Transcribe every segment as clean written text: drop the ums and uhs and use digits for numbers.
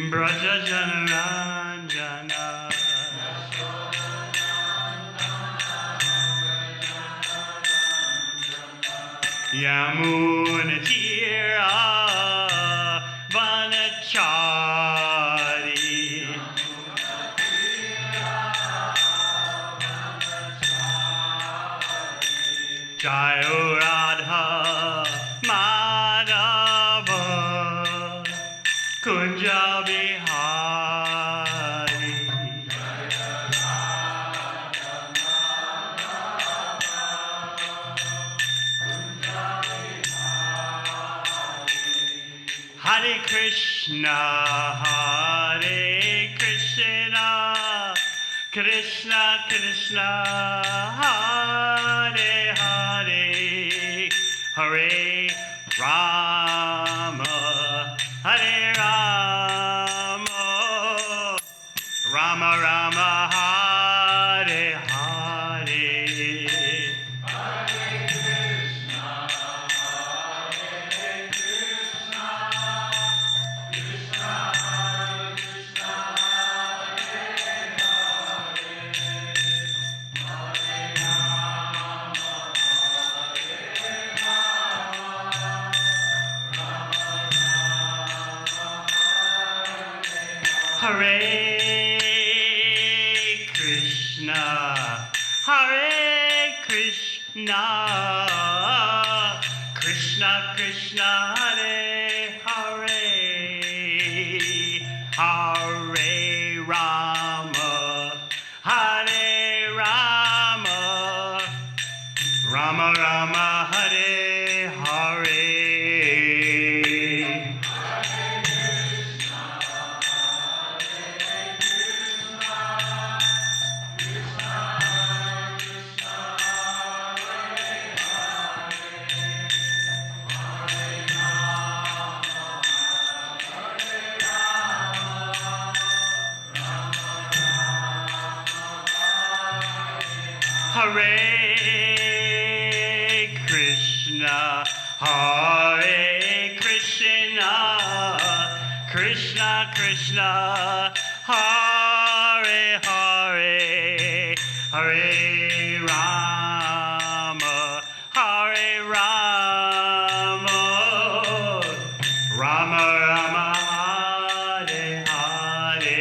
Braja Janaranjana Yamunatira Vanachari Jayo Radha Madhava Kunja Bihari Hare Krishna Krishna Krishna Hare Hare Hare Rama Hare Rama Rama Rama Hare Hare Hare Krishna Krishna Krishna Hare Hare Hare Rama Hare Rama Rama Rama Hare Hare Hare Krishna Krishna Krishna Hare Hare Hare Rama Rama Rama Hare Hare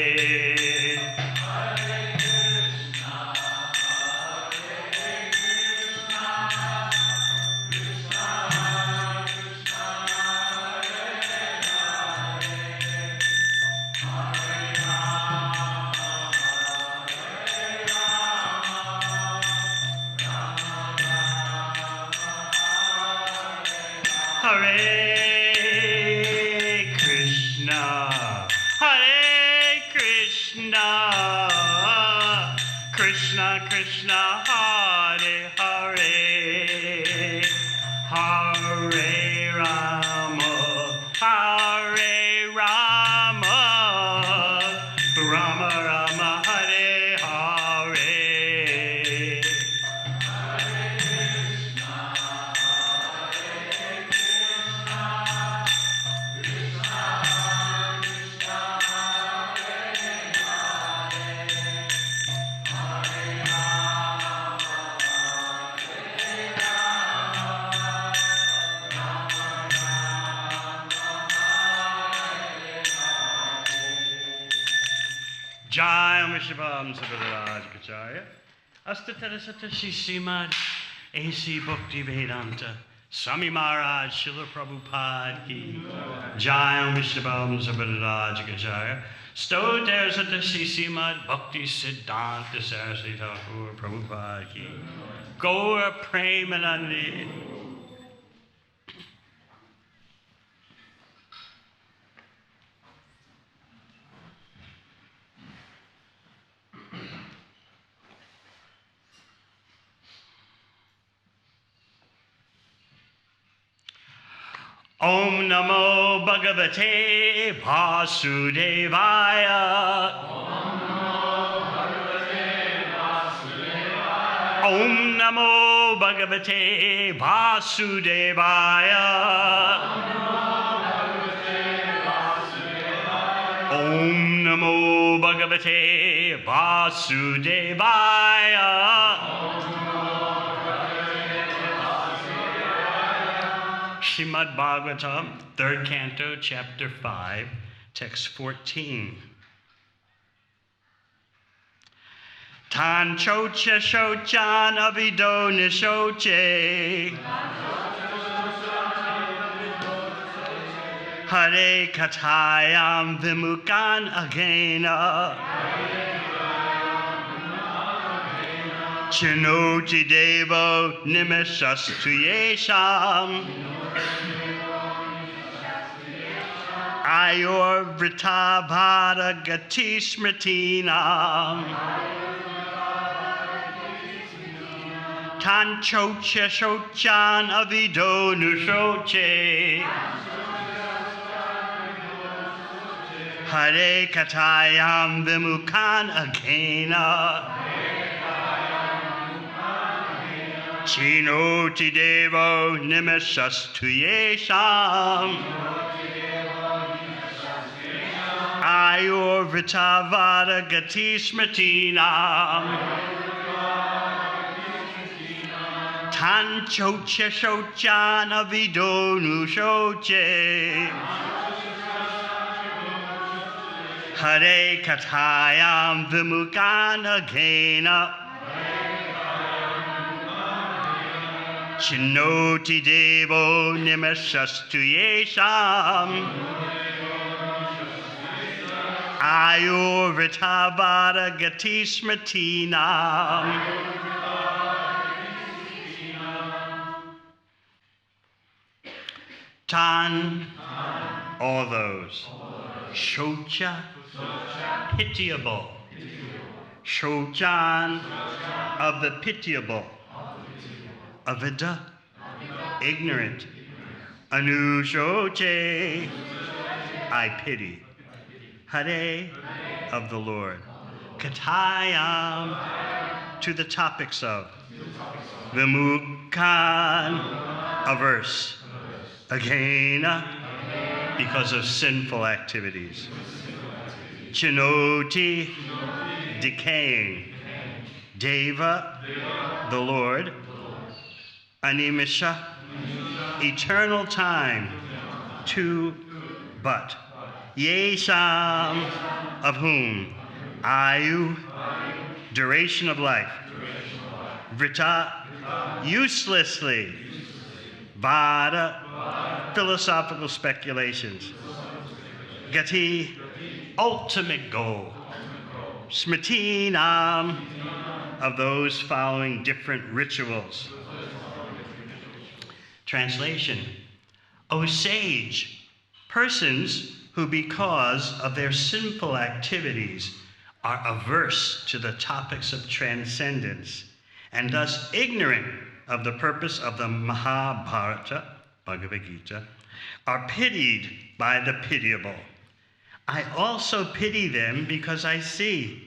Hare Krishna Krishna Krishna Hare Hare Hare Rama Rama Rama Hare Hare Jai Vishvam Sabaraj Kacharya Astatarasata Srimad A.C. Bhakti Vedanta Swami Maharaj Srila Prabhupada Ki Jai Vishvam Sabaraj Kacharya Stotarasata Srimad Bhakti Siddhanta Saraswati Thakur Prabhupada Ki Gaur Premanandi. Om Namo Bhagavate Vasudevaya. Om Namo Bhagavate Vasudevaya. Om Namo Bhagavate Vasudevaya. Srimad Bhagavatam, 3rd Canto, Chapter 5, Text 14. Tan chocha shochan avido nishoche. Hare katayam vimukan agena. Chinoti devo nimishastu yesham. Ayor vrita vada gati smritinam. Tan chocha shochan avido nushoche. Hare katayam vimukan agena. Chinoti devo nimishastu yesham. Ayor vritavada gati smritinam. Tan chocha shochan avido nushoche. Hare katayam vimukan agena. Chinoti devo nimishastu yesham. Ayor vritavada gati smritinam. Tan, all those. Shocha, pitiable. Shochan, of the pitiable. Avida, ignorant. Anushoche, I pity. Hare, of the Lord. Katayam, to the topics of. Vimukan, averse. Agena, because of sinful activities. Chinoti, decaying. Deva, the Lord. Animisha, eternal time. To, but. Yesham, of whom. Ayu, duration of life. Vrita, uselessly. Vada, philosophical speculations. Gati, ultimate goal. Smritinam, of those following different rituals. Translation: O sage, persons who because of their sinful activities are averse to the topics of transcendence and thus ignorant of the purpose of the Mahabharata, Bhagavad Gita, are pitied by the pitiable. I also pity them because I see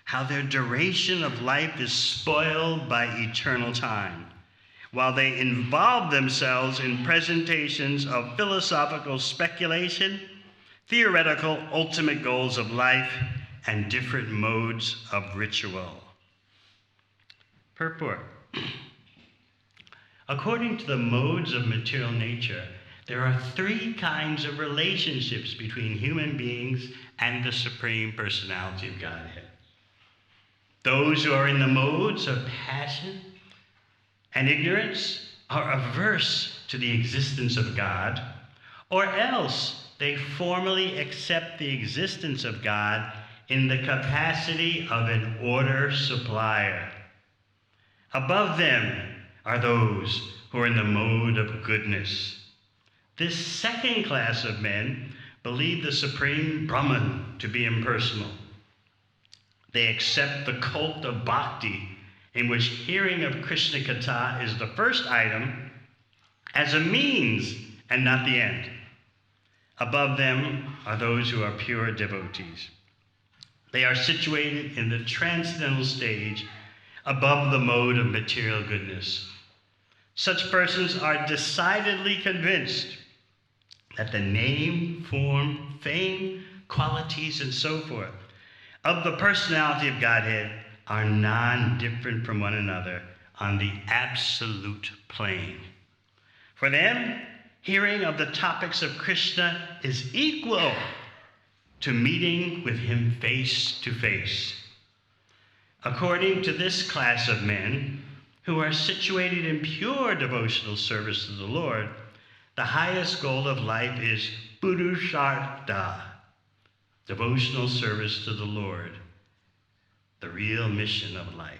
how their duration of life is spoiled by eternal time, while they involve themselves in presentations of philosophical speculation, theoretical ultimate goals of life, and different modes of ritual. Purport. According to the modes of material nature, there are 3 kinds of relationships between human beings and the Supreme Personality of Godhead. Those who are in the modes of passion and ignorance are averse to the existence of God, or else they formally accept the existence of God in the capacity of an order supplier. Above them are those who are in the mode of goodness. This second class of men believe the Supreme Brahman to be impersonal. They accept the cult of bhakti, in which hearing of Krishna Katha is the first item, as a means and not the end. Above them are those who are pure devotees. They are situated in the transcendental stage above the mode of material goodness. Such persons are decidedly convinced that the name, form, fame, qualities, and so forth, of the personality of Godhead are non-different from one another on the absolute plane. For them, hearing of the topics of Krishna is equal to meeting with him face to face. According to this class of men, who are situated in pure devotional service to the Lord, the highest goal of life is purushartha, devotional service to the Lord, the real mission of life.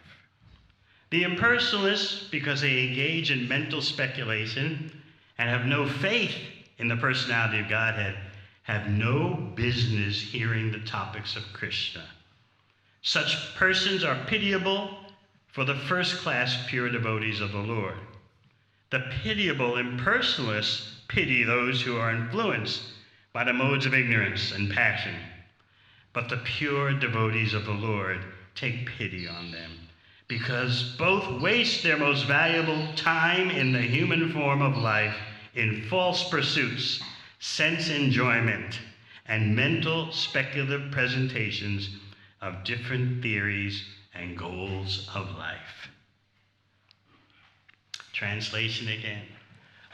The impersonalists, because they engage in mental speculation and have no faith in the personality of Godhead, have no business hearing the topics of Krishna. Such persons are pitiable for the first-class pure devotees of the Lord. The pitiable impersonalists pity those who are influenced by the modes of ignorance and passion, but the pure devotees of the Lord take pity on them, because both waste their most valuable time in the human form of life in false pursuits, sense enjoyment, and mental speculative presentations of different theories and goals of life. Translation again.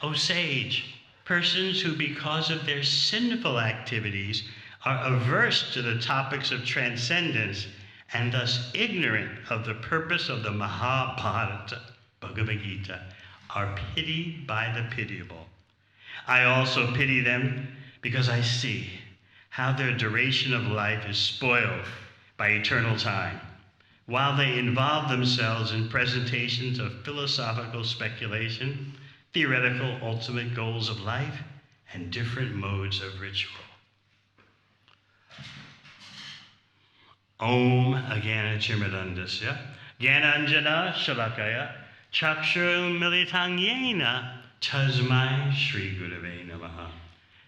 O sage, persons who because of their sinful activities are averse to the topics of transcendence and thus ignorant of the purpose of the Mahabharata, Bhagavad Gita, are pitied by the pitiable. I also pity them because I see how their duration of life is spoiled by eternal time, while they involve themselves in presentations of philosophical speculation, theoretical ultimate goals of life, and different modes of ritual. Om Agana Chimadandasya, Gyananjana Shalakaya, Chakshur Militang Yena, Tasmai Shri Gurave Namaha.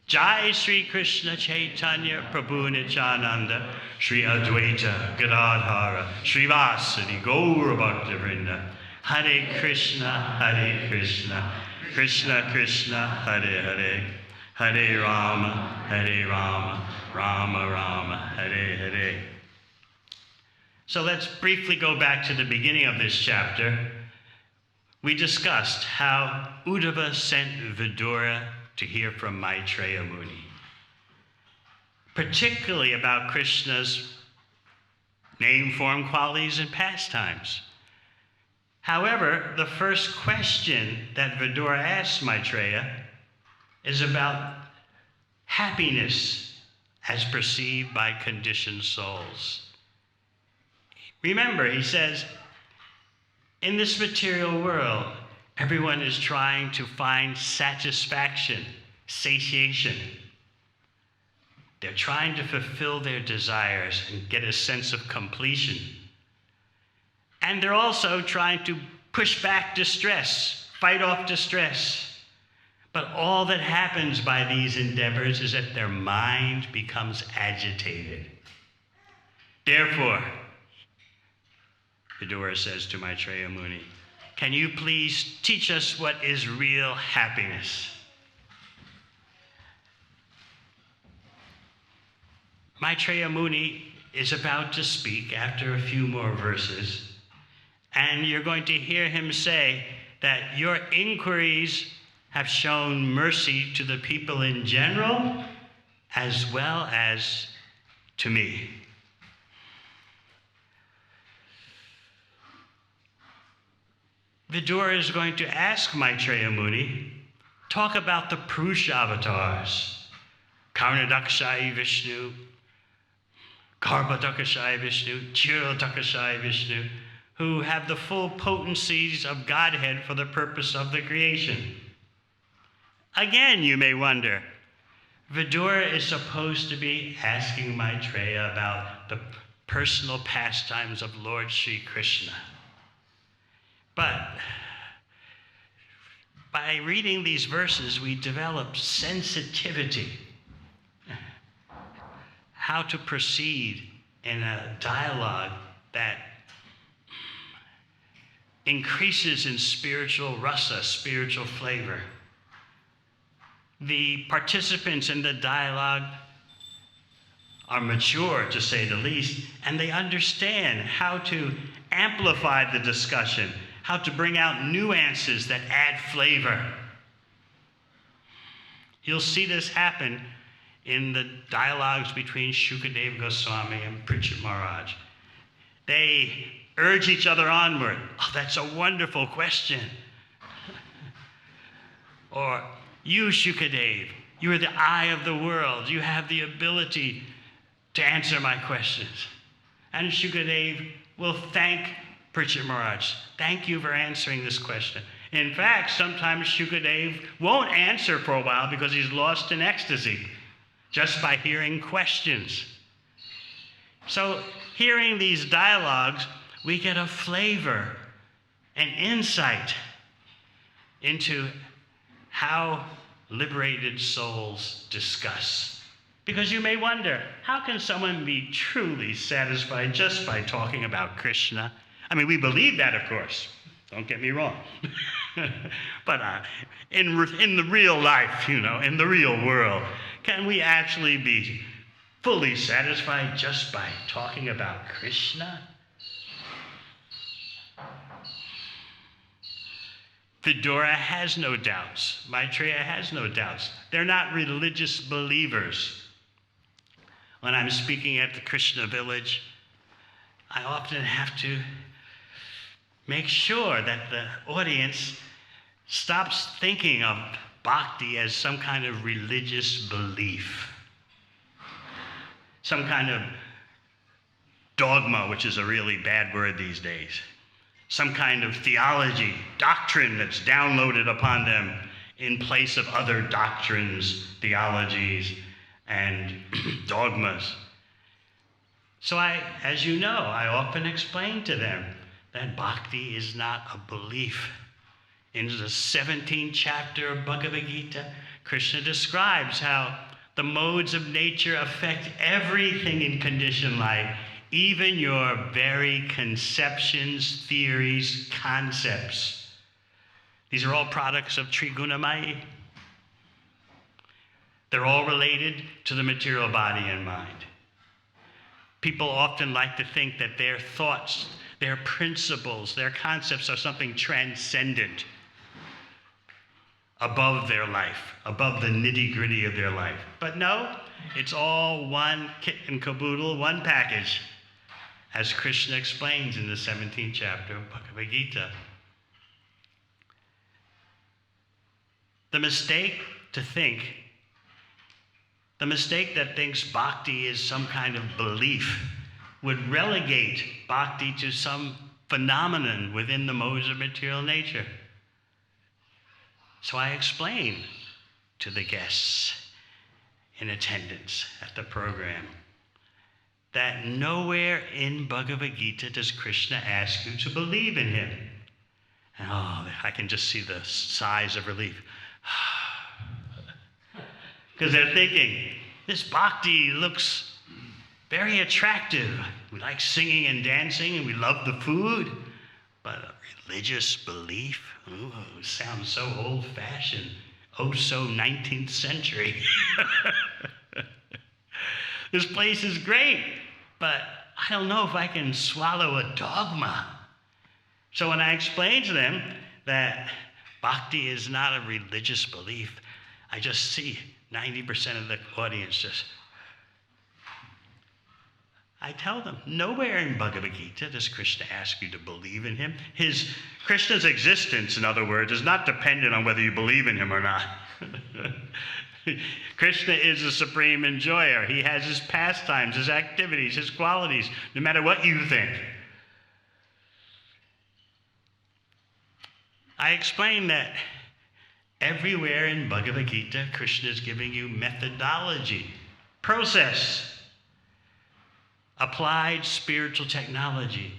Jai Sri Krishna Chaitanya Prabhu Nityananda, Sri Advaita Gadadhara, Sri Vasadi Gaura Bhaktivinoda, Hare Krishna, Krishna Krishna, Hare Hare, Hare Rama, Rama Rama, Hare Hare. So let's briefly go back to the beginning of this chapter. We discussed how Uddhava sent Vidura to hear from Maitreya Muni, particularly about Krishna's name, form, qualities, and pastimes. However, the first question that Vidura asks Maitreya is about happiness as perceived by conditioned souls. Remember, he says, in this material world, everyone is trying to find satisfaction, satiation. They're trying to fulfill their desires and get a sense of completion. And they're also trying to push back distress, fight off distress. But all that happens by these endeavors is that their mind becomes agitated. Therefore, Vidura says to Maitreya Muni, can you please teach us what is real happiness? Maitreya Muni is about to speak after a few more verses, and you're going to hear him say that your inquiries have shown mercy to the people in general as well as to me. Vidura is going to ask Maitreya Muni, talk about the Purusha avatars, Karnadakshai Vishnu, Garbhodakashai Vishnu, Chirodakashai Vishnu, who have the full potencies of Godhead for the purpose of the creation. Again, you may wonder, Vidura is supposed to be asking Maitreya about the personal pastimes of Lord Sri Krishna. But by reading these verses, we develop sensitivity, how to proceed in a dialogue that increases in spiritual rasa, spiritual flavor. The participants in the dialogue are mature, to say the least, and they understand how to amplify the discussion, how to bring out nuances that add flavor. You'll see this happen in the dialogues between Shukadeva Goswami and Pritchett Maharaj. They urge each other onward. Oh, that's a wonderful question. Or, you, Shukadev, you are the eye of the world. You have the ability to answer my questions. And Shukadev will thank Pritchett Maharaj. Thank you for answering this question. In fact, sometimes Shukadev won't answer for a while because he's lost in ecstasy just by hearing questions. So, hearing these dialogues, we get a flavor, an insight into how liberated souls discuss. Because you may wonder, how can someone be truly satisfied just by talking about Krishna? I mean, we believe that, of course. Don't get me wrong. But in the real life, in the real world, can we actually be fully satisfied just by talking about Krishna? Vidura has no doubts. Maitreya has no doubts. They're not religious believers. When I'm speaking at the Krishna village, I often have to make sure that the audience stops thinking of bhakti as some kind of religious belief, some kind of dogma, which is a really bad word these days, some kind of theology, doctrine that's downloaded upon them in place of other doctrines, theologies, and dogmas. So as you know, I often explain to them that bhakti is not a belief. In the 17th chapter of Bhagavad Gita, Krishna describes how the modes of nature affect everything in conditioned life, even your very conceptions, theories, concepts. These are all products of Trigunamaya. They're all related to the material body and mind. People often like to think that their thoughts, their principles, their concepts are something transcendent, above their life, above the nitty-gritty of their life. But no, it's all one kit and caboodle, one package, as Krishna explains in the 17th chapter of Bhagavad Gita. The mistake that thinks bhakti is some kind of belief would relegate bhakti to some phenomenon within the modes of material nature. So I explain to the guests in attendance at the program that nowhere in Bhagavad Gita does Krishna ask you to believe in him. And I can just see the sighs of relief. Because they're thinking, this bhakti looks very attractive. We like singing and dancing, and we love the food. But a religious belief? Ooh, sounds so old-fashioned. Oh, so 19th century. This place is great, but I don't know if I can swallow a dogma. So when I explain to them that bhakti is not a religious belief, I just see 90% of the audience just... I tell them, nowhere in Bhagavad Gita does Krishna ask you to believe in him. Krishna's existence, in other words, is not dependent on whether you believe in him or not. Krishna is the supreme enjoyer. He has his pastimes, his activities, his qualities, no matter what you think. I explain that everywhere in Bhagavad Gita, Krishna is giving you methodology, process, applied spiritual technology.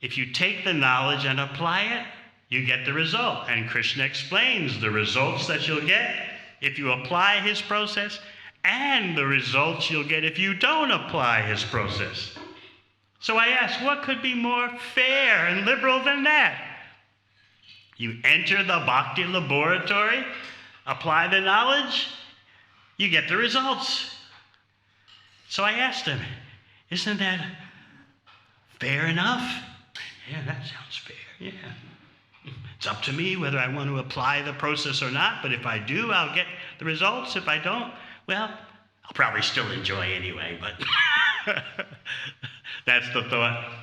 If you take the knowledge and apply it, you get the result. And Krishna explains the results that you'll get if you apply his process and the results you'll get if you don't apply his process. So I ask, what could be more fair and liberal than that? You enter the bhakti laboratory, apply the knowledge, you get the results. So I asked him, isn't that fair enough? Yeah, that sounds fair, yeah. It's up to me whether I want to apply the process or not, but if I do, I'll get the results. If I don't, well, I'll probably still enjoy anyway, but that's the thought.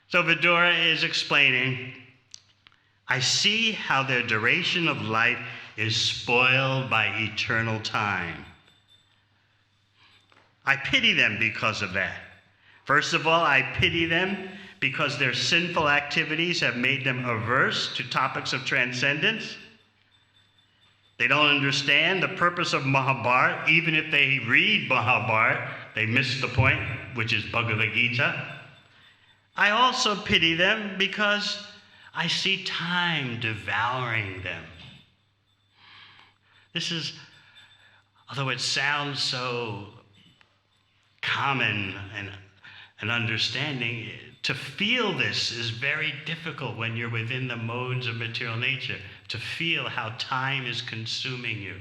So Vidura is explaining, I see how their duration of life is spoiled by eternal time. I pity them because of that. First of all, I pity them because their sinful activities have made them averse to topics of transcendence. They don't understand the purpose of Mahabharata. Even if they read Mahabharata, they miss the point, which is Bhagavad Gita. I also pity them because I see time devouring them. This is, although it sounds so common and understanding, to feel this is very difficult when you're within the modes of material nature, to feel how time is consuming you.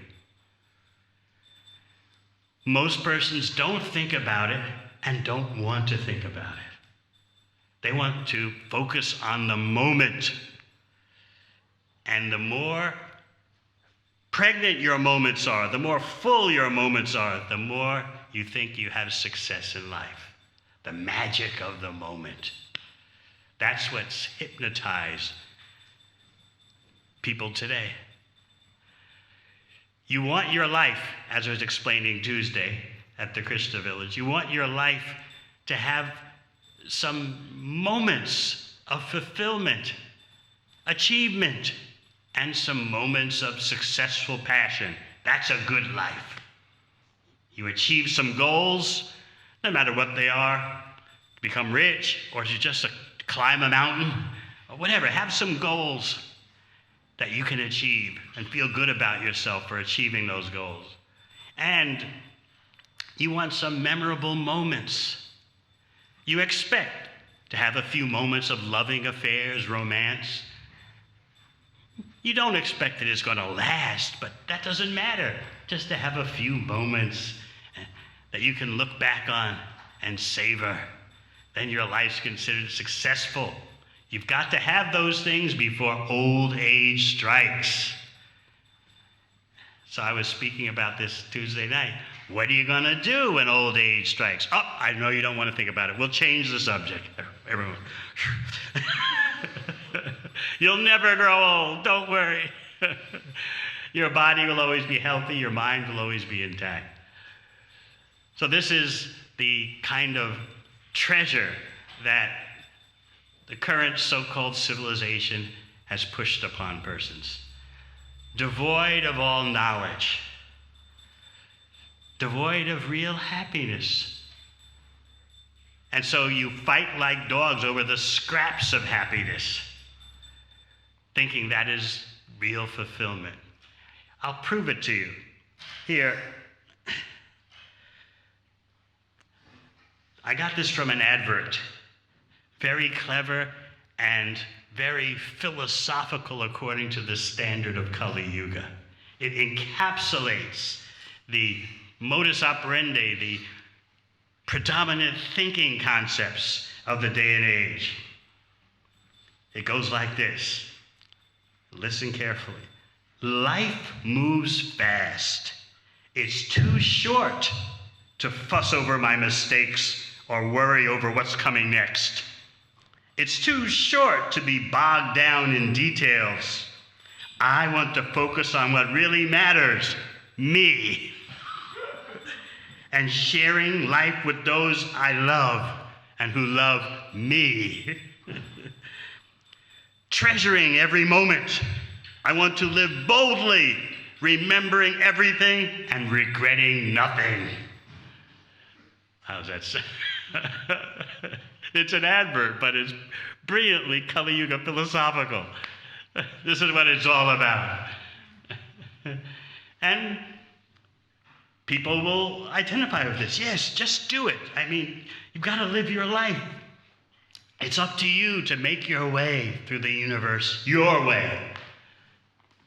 Most persons don't think about it and don't want to think about it. They want to focus on the moment. And the more pregnant your moments are, the more full your moments are, the more you think you have success in life. The magic of the moment. That's what's hypnotized people today. You want your life, as I was explaining Tuesday at the Krishna village, you want your life to have some moments of fulfillment, achievement, and some moments of successful passion. That's a good life. You achieve some goals, no matter what they are, to become rich, or to just climb a mountain, or whatever. Have some goals that you can achieve and feel good about yourself for achieving those goals. And you want some memorable moments. You expect to have a few moments of loving affairs, romance. You don't expect that it's going to last, but that doesn't matter. Just to have a few moments that you can look back on and savor. Then your life's considered successful. You've got to have those things before old age strikes. So I was speaking about this Tuesday night. What are you going to do when old age strikes? Oh, I know you don't want to think about it. We'll change the subject. Everyone. You'll never grow old. Don't worry. Your body will always be healthy. Your mind will always be intact. So this is the kind of treasure that the current so-called civilization has pushed upon persons. Devoid of all knowledge. Devoid of real happiness. And so you fight like dogs over the scraps of happiness, thinking that is real fulfillment. I'll prove it to you. Here, I got this from an advert. Very clever and very philosophical according to the standard of Kali Yuga. It encapsulates the modus operandi, the predominant thinking concepts of the day and age. It goes like this. Listen carefully. Life moves fast. It's too short to fuss over my mistakes or worry over what's coming next. It's too short to be bogged down in details. I want to focus on what really matters, me, and sharing life with those I love and who love me. Treasuring every moment. I want to live boldly, remembering everything and regretting nothing. How's that sound? It's an advert, but it's brilliantly Kali Yuga philosophical. This is what it's all about. And people will identify with this. Yes, just do it. I mean, you've got to live your life. It's up to you to make your way through the universe, your way.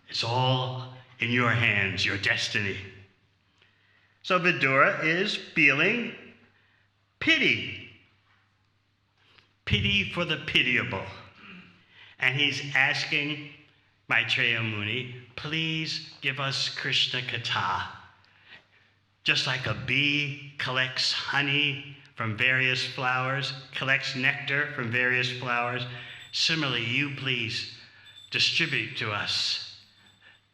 It's all in your hands, your destiny. So Vidura is feeling pity. Pity for the pitiable. And he's asking Maitreya Muni, please give us Krishna Katha. Just like a bee collects honey from various flowers, collects nectar from various flowers, similarly, you please distribute to us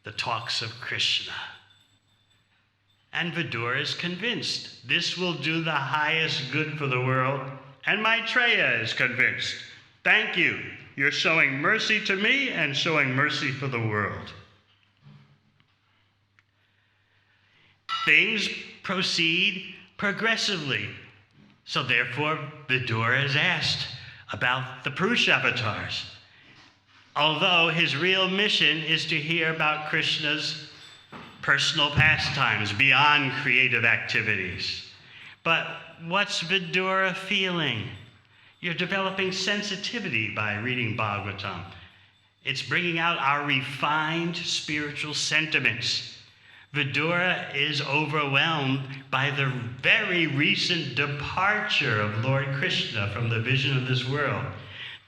the talks of Krishna. And Vidura is convinced this will do the highest good for the world, and Maitreya is convinced. Thank you. You're showing mercy to me and showing mercy for the world. Things proceed progressively. So therefore, Vidura is asked about the Purusha avatars. Although his real mission is to hear about Krishna's personal pastimes beyond creative activities. But what's Vidura feeling? You're developing sensitivity by reading Bhagavatam. It's bringing out our refined spiritual sentiments. Vidura is overwhelmed by the very recent departure of Lord Krishna from the vision of this world.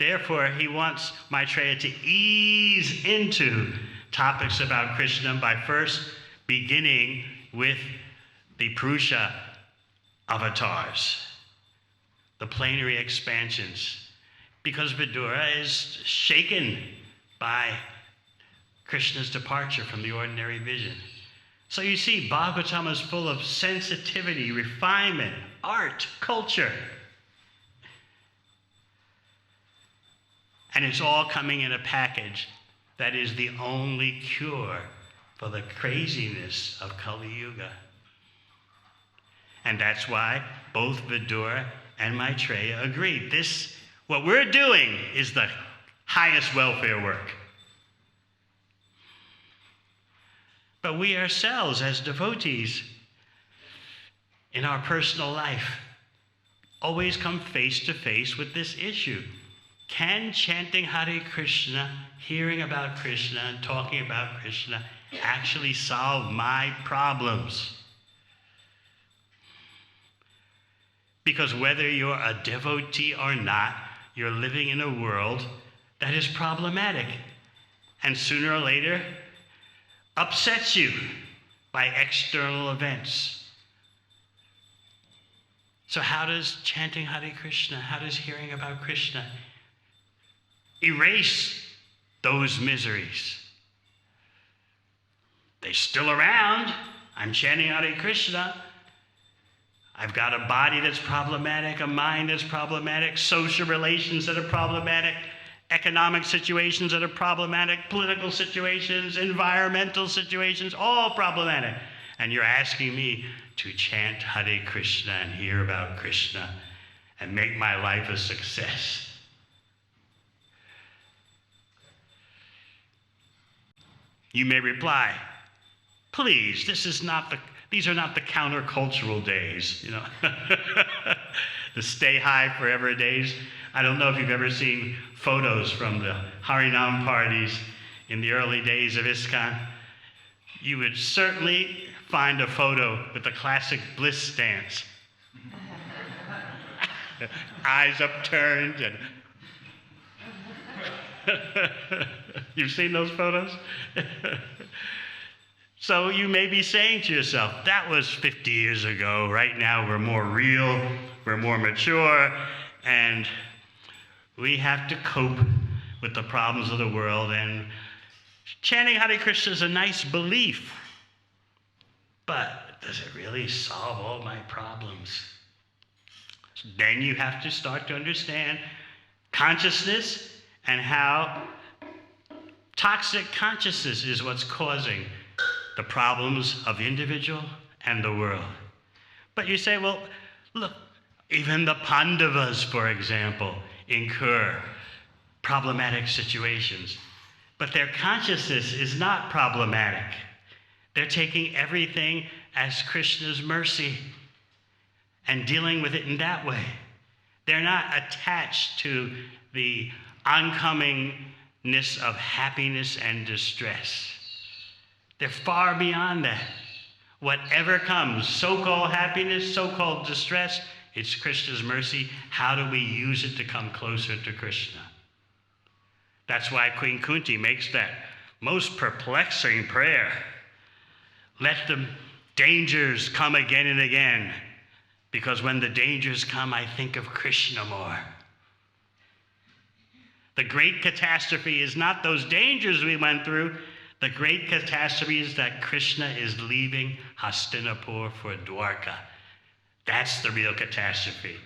Therefore, he wants Maitreya to ease into topics about Krishna by first beginning with the Purusha avatars, the plenary expansions, because Vidura is shaken by Krishna's departure from the ordinary vision. So you see, Bhagavatam is full of sensitivity, refinement, art, culture. And it's all coming in a package that is the only cure for the craziness of Kali Yuga. And that's why both Vidura and Maitreya agreed. What we're doing is the highest welfare work. But we ourselves, as devotees, in our personal life, always come face to face with this issue. Can chanting Hare Krishna, hearing about Krishna, and talking about Krishna actually solve my problems? Because whether you're a devotee or not, you're living in a world that is problematic, and sooner or later upsets you by external events. So how does chanting Hare Krishna, how does hearing about Krishna erase those miseries? They're still around. I'm chanting Hare Krishna. I've got a body that's problematic, a mind that's problematic, social relations that are problematic, economic situations that are problematic, political situations, environmental situations, all problematic. And you're asking me to chant Hare Krishna and hear about Krishna and make my life a success. You may reply, please, these are not the countercultural days, the stay high forever days. I don't know if you've ever seen photos from the Harinam parties in the early days of ISKCON. You would certainly find a photo with the classic bliss stance. Eyes upturned and you've seen those photos? So you may be saying to yourself, that was 50 years ago. Right now we're more real, we're more mature, and we have to cope with the problems of the world. And chanting Hare Krishna is a nice belief, but does it really solve all my problems? Then you have to start to understand consciousness and how toxic consciousness is what's causing the problems of the individual and the world. But you say, well, look, even the Pandavas, for example, incur problematic situations. But their consciousness is not problematic. They're taking everything as Krishna's mercy and dealing with it in that way. They're not attached to the oncomingness of happiness and distress. They're far beyond that. Whatever comes, so-called happiness, so-called distress, it's Krishna's mercy. How do we use it to come closer to Krishna? That's why Queen Kunti makes that most perplexing prayer. Let the dangers come again and again, because when the dangers come, I think of Krishna more. The great catastrophe is not those dangers we went through. The great catastrophe is that Krishna is leaving Hastinapur for Dwarka. That's the real catastrophe.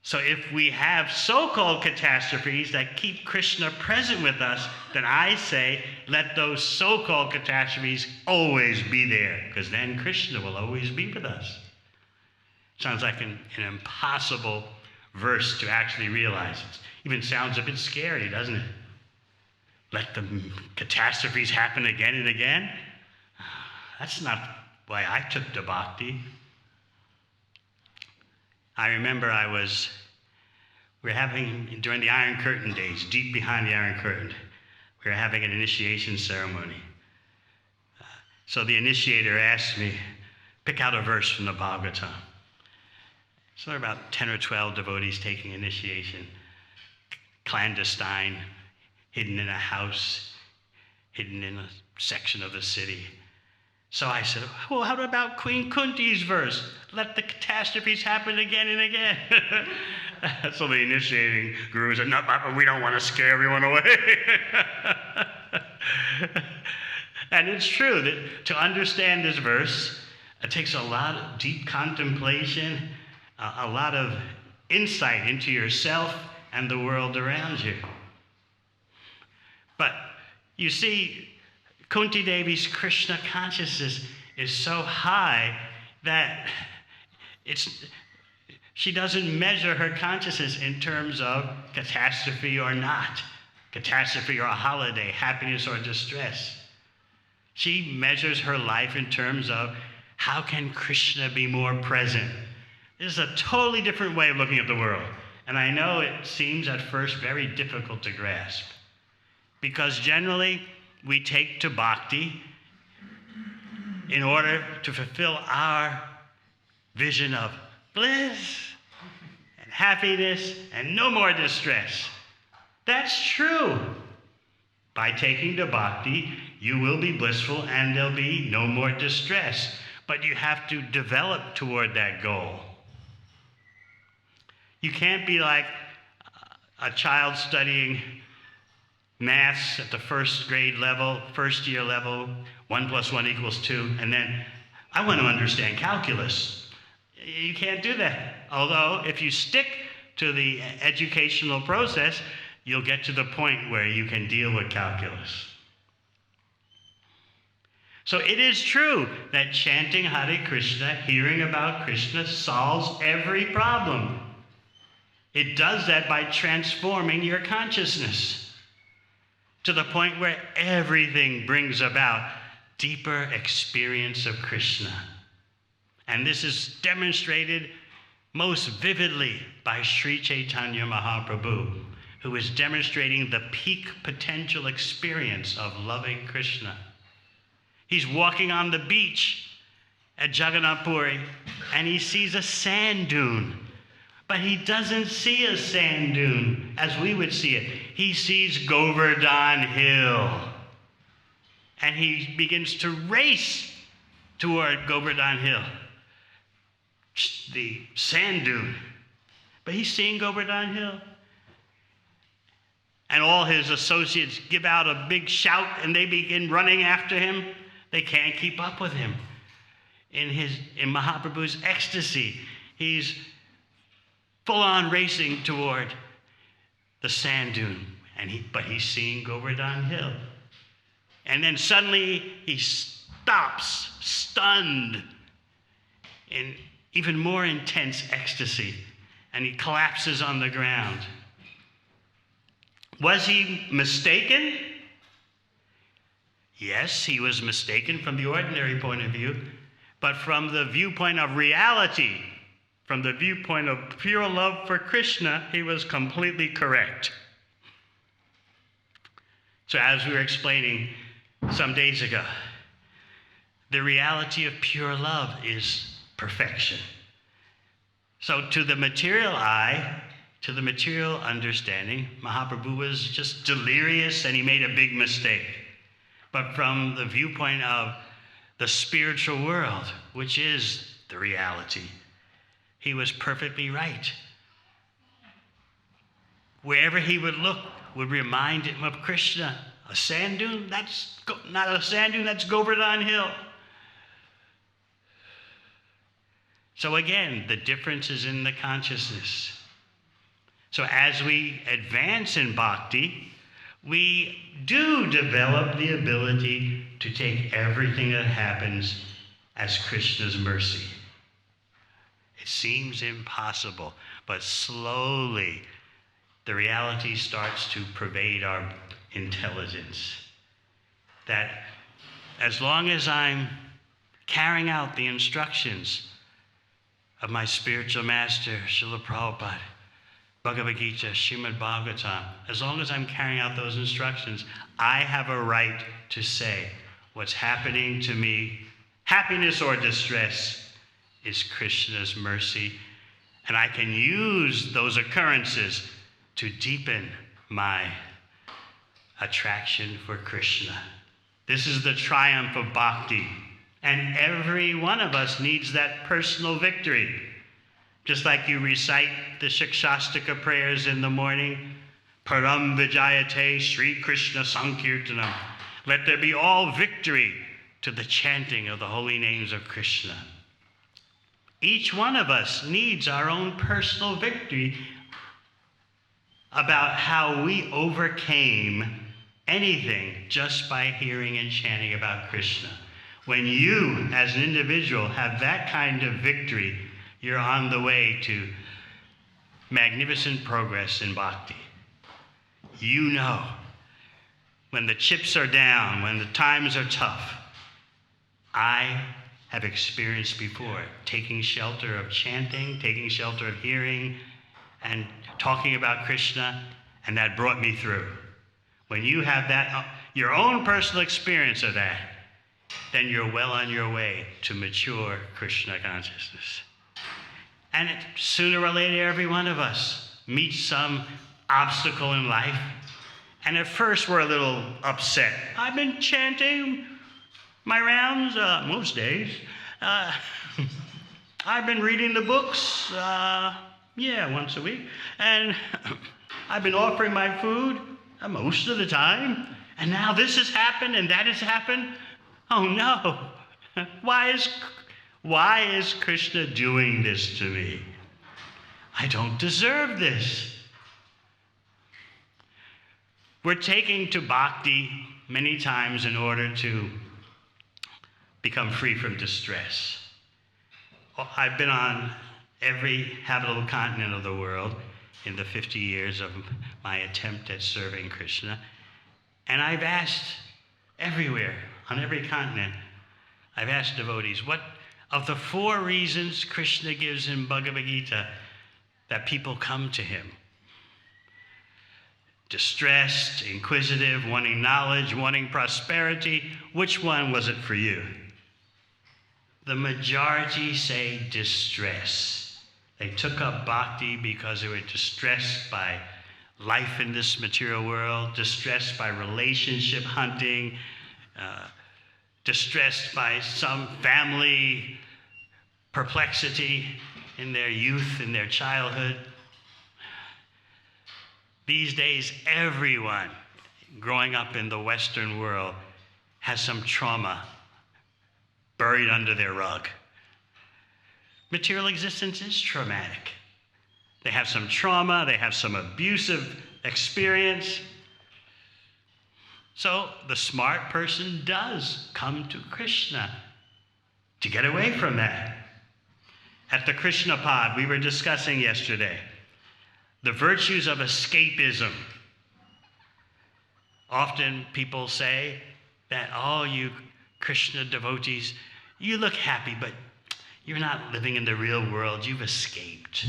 So if we have so-called catastrophes that keep Krishna present with us, then I say, let those so-called catastrophes always be there, because then Krishna will always be with us. Sounds like an impossible verse to actually realize. It even sounds a bit scary, doesn't it? Let the catastrophes happen again and again? That's not why I took to bhakti. I remember we were having, during the Iron Curtain days, deep behind the Iron Curtain, we were having an initiation ceremony. So the initiator asked me, pick out a verse from the Bhagavatam. So there were about 10 or 12 devotees taking initiation, clandestine, hidden in a house, hidden in a section of the city. So I said, well, how about Queen Kunti's verse? Let the catastrophes happen again and again. So the initiating guru said, no, Papa, we don't want to scare everyone away. And it's true that to understand this verse, it takes a lot of deep contemplation, a lot of insight into yourself and the world around you. But you see, Kunti Devi's Krishna consciousness is so high that she doesn't measure her consciousness in terms of catastrophe or not, catastrophe or a holiday, happiness or distress. She measures her life in terms of how can Krishna be more present. This is a totally different way of looking at the world. And I know it seems at first very difficult to grasp, because generally we take to bhakti in order to fulfill our vision of bliss and happiness and no more distress. That's true. By taking to bhakti, you will be blissful and there'll be no more distress. But you have to develop toward that goal. You can't be like a child studying maths at the first grade level, first year level, 1 + 1 = 2, and then I want to understand calculus. You can't do that. Although if you stick to the educational process, you'll get to the point where you can deal with calculus. So it is true that chanting Hare Krishna, hearing about Krishna, solves every problem. It does that by transforming your consciousness to the point where everything brings about deeper experience of Krishna. And this is demonstrated most vividly by Sri Chaitanya Mahaprabhu, who is demonstrating the peak potential experience of loving Krishna. He's walking on the beach at Jagannath Puri, and he sees a sand dune. But he doesn't see a sand dune as we would see it. He sees Govardhan Hill. And he begins to race toward Govardhan Hill, the sand dune. But he's seeing Govardhan Hill. And all his associates give out a big shout and they begin running after him. They can't keep up with him. In Mahaprabhu's ecstasy, he's full on racing toward the sand dune, but he's seeing Govardhan Hill. And then suddenly he stops, stunned, in even more intense ecstasy, and he collapses on the ground. Was he mistaken? Yes, he was mistaken from the ordinary point of view, but from the viewpoint of reality, from the viewpoint of pure love for Krishna, he was completely correct. So as we were explaining some days ago, The reality of pure love is perfection. So to the material eye, to the material understanding, Mahaprabhu was just delirious and he made a big mistake. But from the viewpoint of the spiritual world, which is the reality, he was perfectly right. Wherever he would look would remind him of Krishna. A sand dune? That's not a sand dune, that's Govardhan Hill. So again, the difference is in the consciousness. So as we advance in bhakti, we do develop the ability to take everything that happens as Krishna's mercy. It seems impossible, but slowly the reality starts to pervade our intelligence. That as long as I'm carrying out the instructions of my spiritual master, Srila Prabhupada, Bhagavad Gita, Srimad Bhagavatam, as long as I'm carrying out those instructions, I have a right to say what's happening to me, happiness or distress, is Krishna's mercy. And I can use those occurrences to deepen my attraction for Krishna. This is the triumph of bhakti. And every one of us needs that personal victory. Just like you recite the Shikshastika prayers in the morning, Param Vijayate Sri Krishna Sankirtanam. Let there be all victory to the chanting of the holy names of Krishna. Each one of us needs our own personal victory about how we overcame anything just by hearing and chanting about Krishna. When you, as an individual, have that kind of victory, you're on the way to magnificent progress in bhakti. You know, when the chips are down, when the times are tough, I have experienced before taking shelter of chanting, taking shelter of hearing, and talking about Krishna, and that brought me through. When you have that, your own personal experience of that, then you're well on your way to mature Krishna consciousness. And sooner or later, every one of us meets some obstacle in life. And at first, we're a little upset. I've been chanting my rounds most days. I've been reading the books, once a week. And I've been offering my food most of the time. And now this has happened and that has happened. Oh no. Why is Krishna doing this to me? I don't deserve this. We're taking to bhakti many times in order to become free from distress. I've been on every habitable continent of the world in the 50 years of my attempt at serving Krishna. And I've asked everywhere, on every continent, I've asked devotees, what of the 4 reasons Krishna gives in Bhagavad Gita that people come to him? Distressed, inquisitive, wanting knowledge, wanting prosperity. Which one was it for you? The majority say distress. They took up bhakti because they were distressed by life in this material world, distressed by relationship hunting, distressed by some family perplexity in their youth, in their childhood. These days, everyone growing up in the Western world has some trauma buried under their rug. Material existence is traumatic. They have some trauma, they have some abusive experience. So the smart person does come to Krishna to get away from that. At the Krishna Pod, we were discussing yesterday the virtues of escapism. Often people say that, oh, you Krishna devotees, you look happy, but you're not living in the real world. You've escaped.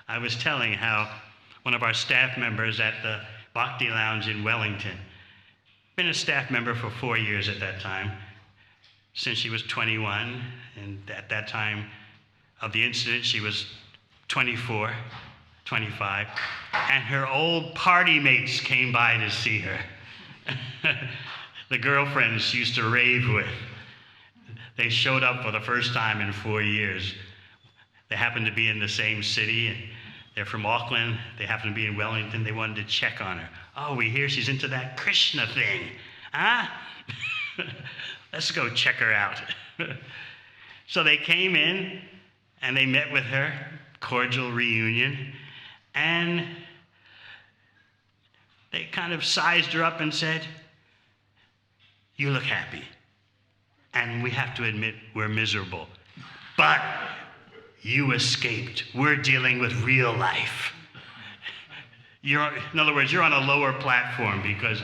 I was telling how one of our staff members at the Bhakti Lounge in Wellington, been a staff member for 4 years at that time, since she was 21, and at that time of the incident, she was 24, 25, and her old party mates came by to see her. The girlfriends she used to rave with. They showed up for the first time in 4 years. They happened to be in the same city, and they're from Auckland. They happened to be in Wellington. They wanted to check on her. Oh, we hear she's into that Krishna thing. Huh? Let's go check her out. So they came in, and they met with her, cordial reunion, and they kind of sized her up and said, "You look happy. And we have to admit we're miserable. But you escaped. We're dealing with real life." In other words, you're on a lower platform because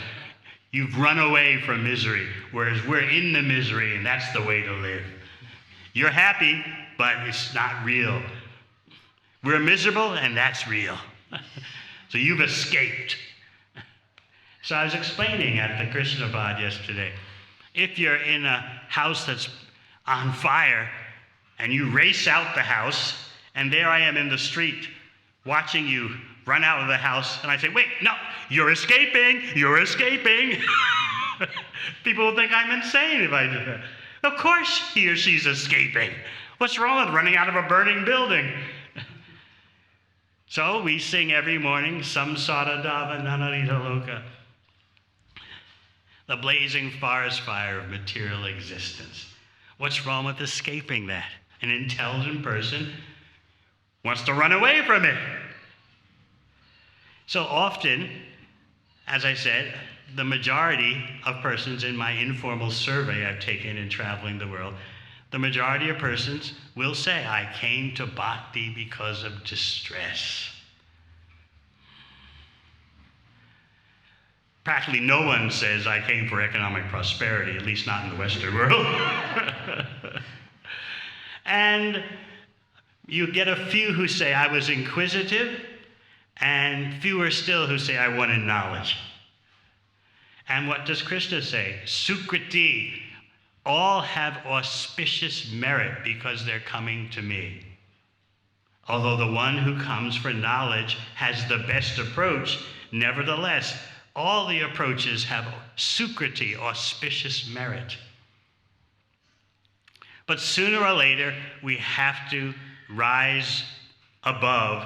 you've run away from misery, whereas we're in the misery, and that's the way to live. You're happy, but it's not real. We're miserable, and that's real. So you've escaped. So I was explaining at the Krishna Bod yesterday, if you're in a house that's on fire and you race out the house, and there I am in the street watching you run out of the house, and I say, "Wait, no, you're escaping, you're escaping." People will think I'm insane if I do that. Of course he or she's escaping. What's wrong with running out of a burning building? So we sing every morning, Samsara Dava Nanarita Loka, the blazing forest fire of material existence. What's wrong with escaping that? An intelligent person wants to run away from it. So often, as I said, the majority of persons in my informal survey I've taken in traveling the world, the majority of persons will say, "I came to bhakti because of distress." Practically no one says, "I came for economic prosperity," at least not in the Western world. And you get a few who say, "I was inquisitive," and fewer still who say, "I wanted knowledge." And what does Krishna say? Sukriti, all have auspicious merit because they're coming to me. Although the one who comes for knowledge has the best approach, nevertheless, all the approaches have sukriti, auspicious merit. But sooner or later, we have to rise above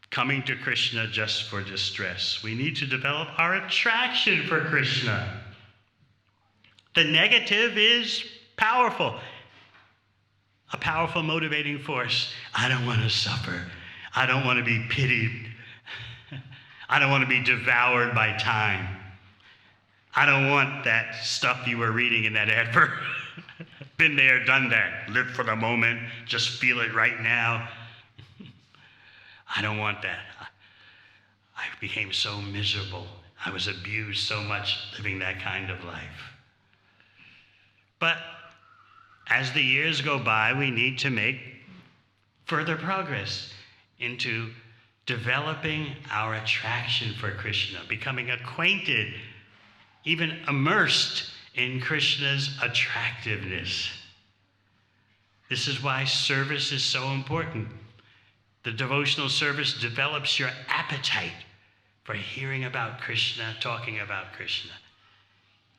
coming to Krishna just for distress. We need to develop our attraction for Krishna. The negative is powerful, a powerful motivating force. I don't want to suffer. I don't want to be pitied. I don't want to be devoured by time. I don't want that stuff you were reading in that advert. Been there, done that. Live for the moment. Just feel it right now. I don't want that. I became so miserable. I was abused so much living that kind of life. But as the years go by, we need to make further progress into developing our attraction for Krishna, becoming acquainted, even immersed in Krishna's attractiveness. This is why service is so important. The devotional service develops your appetite for hearing about Krishna, talking about Krishna.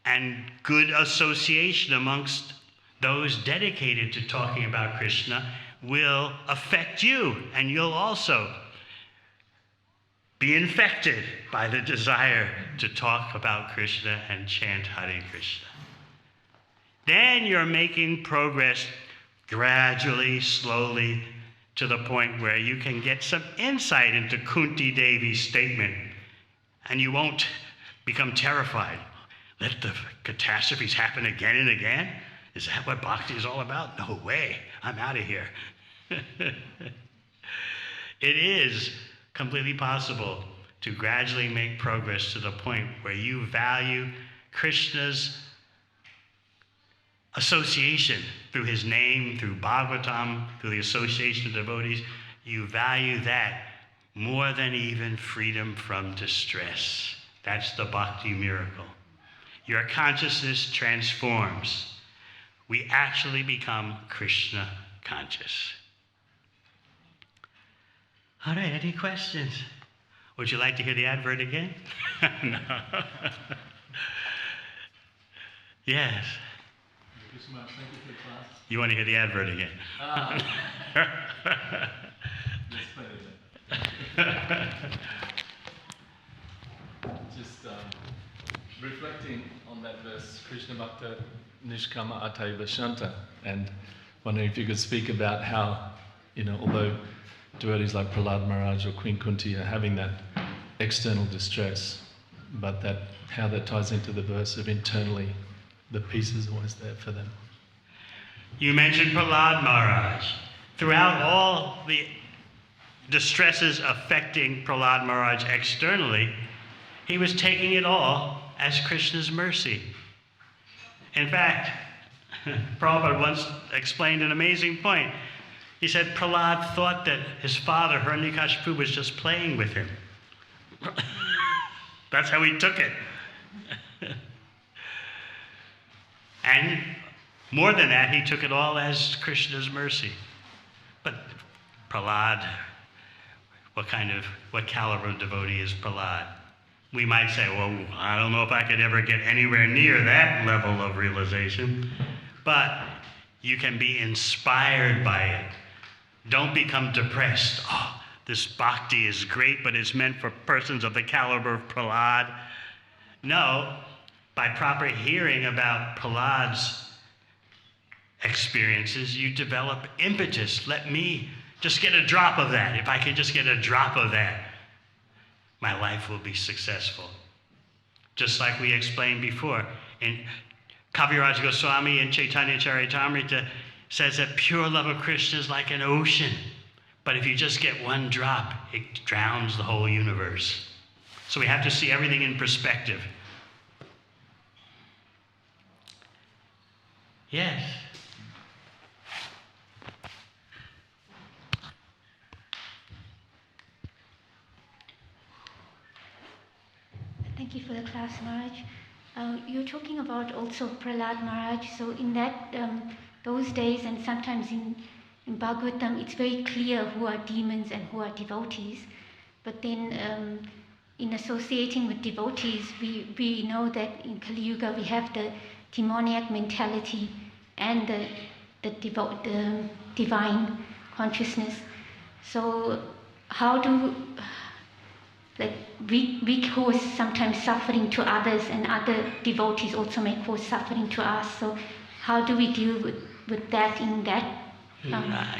And good association amongst those dedicated to talking about Krishna will affect you, and you'll also be infected by the desire to talk about Krishna and chant Hare Krishna. Then you're making progress gradually, slowly, to the point where you can get some insight into Kunti Devi's statement, and you won't become terrified. Let the catastrophes happen again and again? Is that what bhakti is all about? No way. I'm out of here. It is completely possible to gradually make progress to the point where you value Krishna's association through his name, through Bhagavatam, through the association of devotees. You value that more than even freedom from distress. That's the bhakti miracle. Your consciousness transforms. we actually become Krishna conscious. All right, any questions? Would you like to hear the advert again? No. Yes. Thank you so much. Thank you for the class. You want to hear the advert again? Let's play it. Just reflecting on that verse, Krishna Bhakta Nishkama Ataiva Shanta, and wondering if you could speak about how, although devotees like Prahlad Maharaj or Queen Kunti are having that external distress, but how that ties into the verse of internally, the peace is always there for them. You mentioned Prahlad Maharaj. Throughout all the distresses affecting Prahlad Maharaj externally, he was taking it all as Krishna's mercy. In fact, Prabhupada once explained an amazing point. He said Prahlad thought that his father, Hiranyakashipu, was just playing with him. That's how he took it. And more than that, he took it all as Krishna's mercy. But Prahlad, what caliber of devotee is Prahlad? We might say, well, I don't know if I could ever get anywhere near that level of realization. But you can be inspired by it. Don't become depressed. Oh, this bhakti is great, but it's meant for persons of the caliber of Prahlad. No, by proper hearing about Prahlad's experiences, you develop impetus. Let me just get a drop of that. If I can just get a drop of that, my life will be successful. Just like we explained before. And Kaviraj Goswami in Chaitanya Charitamrita says that pure love of Krishna is like an ocean. But if you just get one drop, it drowns the whole universe. So we have to see everything in perspective. Yes. Thank you for the class, Maharaj. You're talking about also Prahlad Maharaj. So in that those days, and sometimes in Bhagavatam, it's very clear who are demons and who are devotees. But then in associating with devotees, we know that in Kali Yuga we have the demoniac mentality and the divine consciousness. So how do we cause sometimes suffering to others, and other devotees also may cause suffering to us? So how do we deal with that in that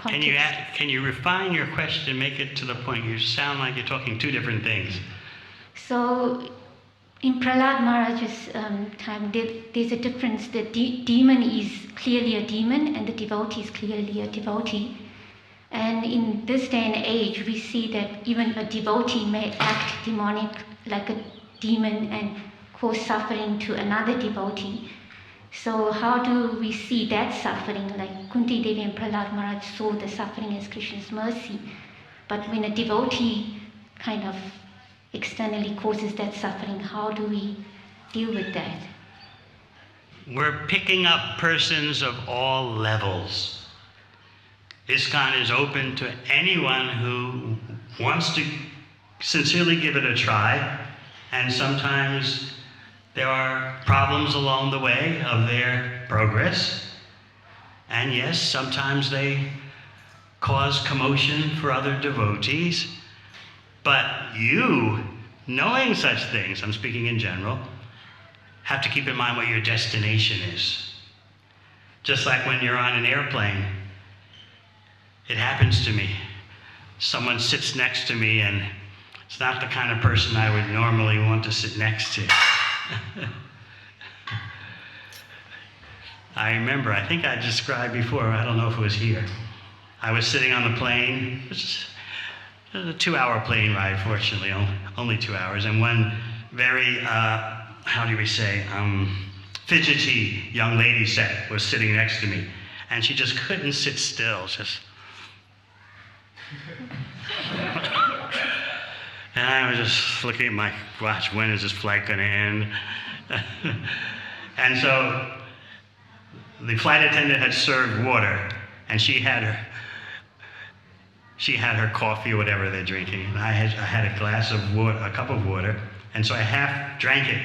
context? Can you refine your question, make it to the point? You sound like you're talking two different things. So in Prahlad Maharaj's time, there's a difference. The demon is clearly a demon and the devotee is clearly a devotee. And in this day and age, we see that even a devotee may act demonic like a demon and cause suffering to another devotee. So how do we see that suffering? Like Kunti Devi and Prahlad Maharaj saw the suffering as Krishna's mercy. But when a devotee kind of externally causes that suffering, how do we deal with that? We're picking up persons of all levels. ISKCON is open to anyone who wants to sincerely give it a try, and sometimes there are problems along the way of their progress, and yes, sometimes they cause commotion for other devotees, but you, knowing such things, I'm speaking in general, have to keep in mind what your destination is. Just like when you're on an airplane, it happens to me. Someone sits next to me and it's not the kind of person I would normally want to sit next to. I remember, I think I described before, I don't know if it was here. I was sitting on the plane. It was a 2-hour plane ride, fortunately, only 2 hours. And one very, fidgety young lady was sitting next to me. And she just couldn't sit still, and I was just looking at my watch, when is this flight going to end? And so the flight attendant had served water, and she had her coffee or whatever they're drinking, and I had a glass of water, a cup of water, and so I half drank it,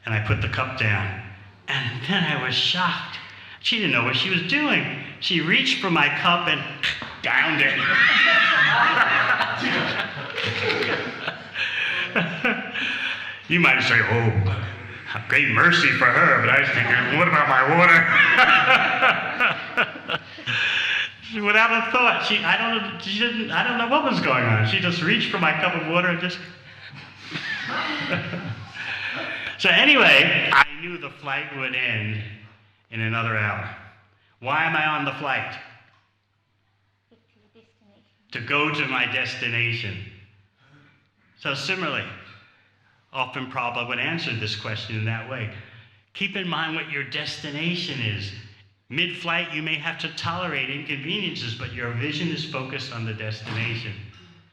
and I put the cup down, and then I was shocked. She didn't know what she was doing. She reached for my cup and downed it. You might say, oh, great mercy for her, but I was thinking, what about my water? Without a thought, I don't know what was going on. She just reached for my cup of water and just. So anyway, I knew the flight would end in another hour. Why am I on the flight? To go to my destination. So similarly, often Prabhupada would answer this question in that way. Keep in mind what your destination is. Mid-flight, you may have to tolerate inconveniences, but your vision is focused on the destination.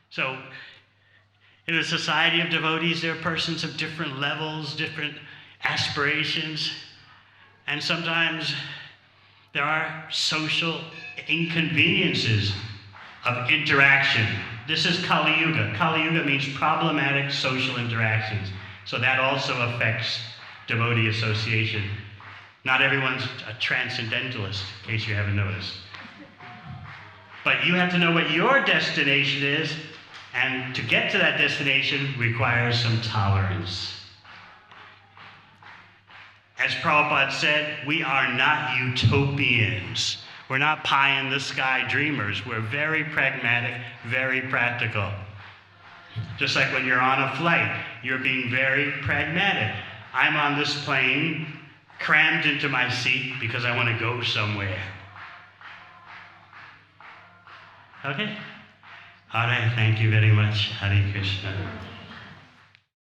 So, in a society of devotees, there are persons of different levels, different aspirations, and sometimes there are social inconveniences of interaction. This is Kali Yuga. Kali Yuga means problematic social interactions. So that also affects devotee association. Not everyone's a transcendentalist, in case you haven't noticed. But you have to know what your destination is, and to get to that destination requires some tolerance. As Prabhupada said, we are not utopians. We're not pie-in-the-sky dreamers. We're very pragmatic, very practical. Just like when you're on a flight, you're being very pragmatic. I'm on this plane, crammed into my seat because I want to go somewhere. Okay? All right, thank you very much. Hare Krishna.